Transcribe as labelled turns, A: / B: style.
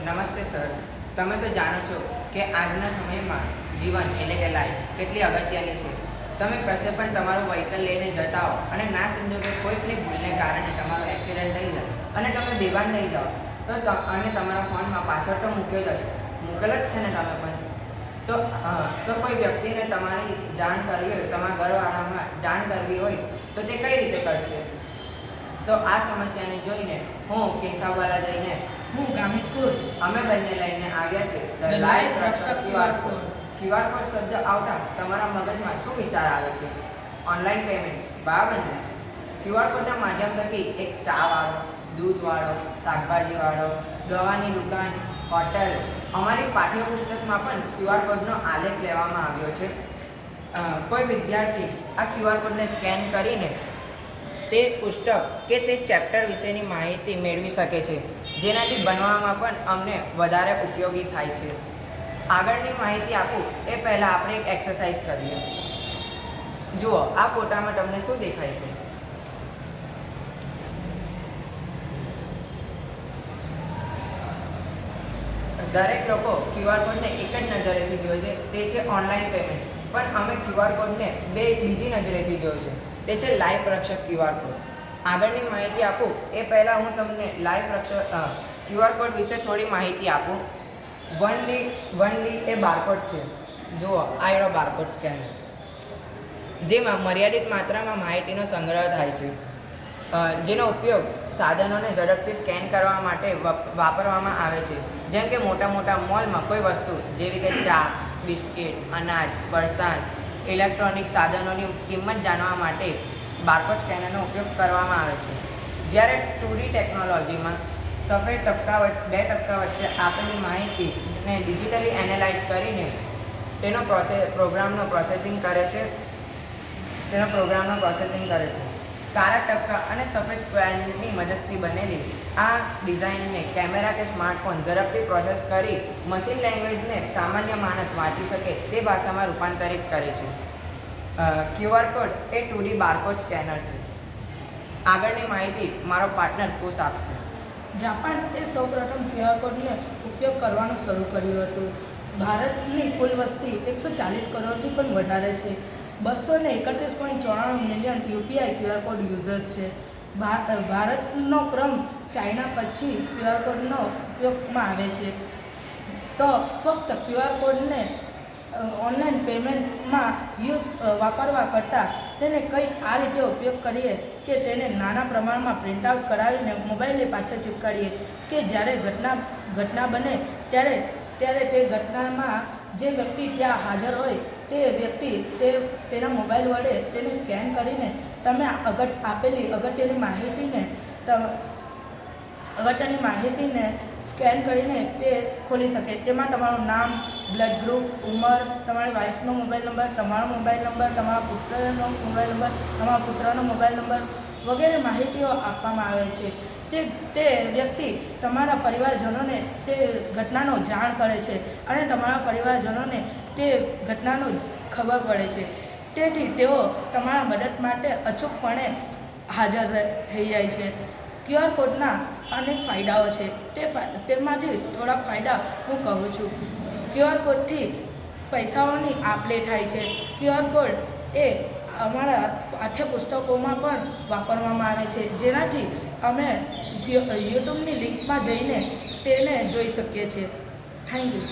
A: નમસ્તે સર. તમે તો જાણો છો કે આજના સમયમાં જીવન એટલે કે લાઈફ કેટલી અગત્યની છે. તમે કશે પણ તમારું વ્હીકલ લઈને જતા હો અને ના સંજોગે કોઈકની ભૂલને કારણે તમારો એક્સિડન્ટ થઈ જાય અને તમે બેભાન થઈ જાઓ અને તમારા ફોનમાં પાસવર્ડ તો મૂક્યો જ હશે, મૂકેલો જ છે ને તમે પણ. તો કોઈ વ્યક્તિને તમારી જાણ કરવી હોય, તમારા ઘરવાળામાં જાણ કરવી હોય તો તે કઈ રીતે કરશે? તો આ સમસ્યાને જોઈને હું કેંખાવાલા જઈને
B: ગામિત ખુશ
A: અમે બંને લઈને આવ્યા છે
B: The Life રક્ષક QR કોડ.
A: QR કોડ શબ્દ આવતા તમારા મગજમાં શું વિચાર આવે છે? ઓનલાઈન પેમેન્ટ, બરાબર ને? QR કોડના માધ્યમ થકી એક ચાવાળો, દૂધવાળો, શાકભાજીવાળો, દવાની દુકાન, હોટલ, અમારી પાઠ્યપુસ્તકમાં પણ QR કોડનો આલેખ લેવામાં આવ્યો છે. કોઈ વિદ્યાર્થી આ QR કોડને સ્કેન કરીને તે પુસ્તક કે તે ચેપ્ટર વિશેની માહિતી મેળવી શકે છે, જેનાથી ભણવામાં પણ અમને વધારે ઉપયોગી થાય છે. આગળની માહિતી આપું એ પહેલાં આપણે એક એક્સરસાઇઝ કરીએ. જુઓ, આ ફોટામાં તમને શું દેખાય છે? દરેક લોકો QR કોડને એક જ નજરેથી જોવે છે, તે છે ઓનલાઈન પેમેન્ટ. પણ અમે QR કોડને બીજી નજરેથી જોયું છે, તે છે લાઈફ રક્ષક QR કોડ. આગળની માહિતી આપું એ પહેલાં હું તમને લાઈફ રક્ષક QR કોડ વિશે થોડી માહિતી આપું. 1D એ બારકોડ છે. જુઓ, આ એનો બારકોડ સ્કેનર, જેમાં મર્યાદિત માત્રામાં માહિતીનો સંગ્રહ થાય છે, જેનો ઉપયોગ સાધનોને ઝડપથી સ્કેન કરવા માટે વાપરવામાં આવે છે. જેમ કે મોટા મોલમાં કોઈ વસ્તુ જેવી કે ચા, બિસ્કિટ, અનાજ, ફરસાણ, ઇલેક્ટ્રોનિક સાધનોની કિંમત જાણવા માટે બારકોડ સ્કેનરનો ઉપયોગ કરવામાં આવે છે. જ્યારે 2D ટેકનોલોજીમાં સફેદ બે ટપકા વચ્ચે આપેલી માહિતીને ડિજિટલી એનાલાઇઝ કરીને પ્રોગ્રામનો પ્રોસેસિંગ કરે છે. કાળા ટપકા અને સફેદ સ્ક્વેરની મદદથી બનેલી આ ડિઝાઇનને કેમેરા કે સ્માર્ટફોન ઝડપથી પ્રોસેસ કરી મશીન લેંગ્વેજને સામાન્ય માણસ વાંચી શકે તે ભાષામાં રૂપાંતરિત કરે છે. QR કોડ એ 2D બારકોડ સ્કેનર છે. આગળની માહિતી મારો પાર્ટનર કુશ આપશે.
B: જાપાન એ સૌપ્રથમ QR કોડનો ઉપયોગ કરવાનું શરૂ કર્યું હતું. ભારતની કુલ વસ્તી 140 કરોડથી પણ વધારે છે. 231.94 million UPI QR code users છે. ભારતનો ક્રમ ચાઇના પછી QR કોડનો ઉપયોગમાં આવે છે. તો ફક્ત QR કોડને ઓનલાઈન પેમેન્ટમાં વાપરવા કરતાં તેને કંઈક આ રીતે ઉપયોગ કરીએ કે તેને નાના પ્રમાણમાં પ્રિન્ટઆઉટ કરાવીને મોબાઈલની પાછળ ચિપકાવીએ કે જ્યારે ઘટના બને ત્યારે તે ઘટનામાં જે વ્યક્તિ ત્યાં હાજર હોય તે વ્યક્તિ તેના મોબાઈલ વડે તેને સ્કેન કરીને તમે આપેલી અગત્યની માહિતીને સ્કેન કરીને તે ખોલી શકે. તેમાં તમારું નામ, બ્લડ ગ્રુપ, ઉંમર, તમારી વાઈફનો મોબાઈલ નંબર, તમારો મોબાઈલ નંબર, તમારા પુત્રનો મોબાઈલ નંબર, તમારા પુત્રનો મોબાઈલ નંબર વગેરે માહિતીઓ આપવામાં આવે છે. તે વ્યક્તિ તમારા પરિવારજનોને તે ઘટનાનો જાણ કરે છે અને તમારા પરિવારજનોને તે ઘટનાનો ખબર પડે છે. તેથી તેઓ તમારા મદદ માટે અચૂકપણે હાજર થઈ જાય છે. QR કોડના અનેક ફાયદાઓ છે. તેમાંથી થોડાક ફાયદા હું કહું છું. QR કોડથી પૈસાઓની આપ-લે થાય છે. QR કોડ એ અમારા પાઠ્યપુસ્તકોમાં પણ વાપરવામાં આવે છે, જેનાથી અમે યુટ્યુબની લિંકમાં જઈને તેને જોઈ શકીએ છીએ. Thank you.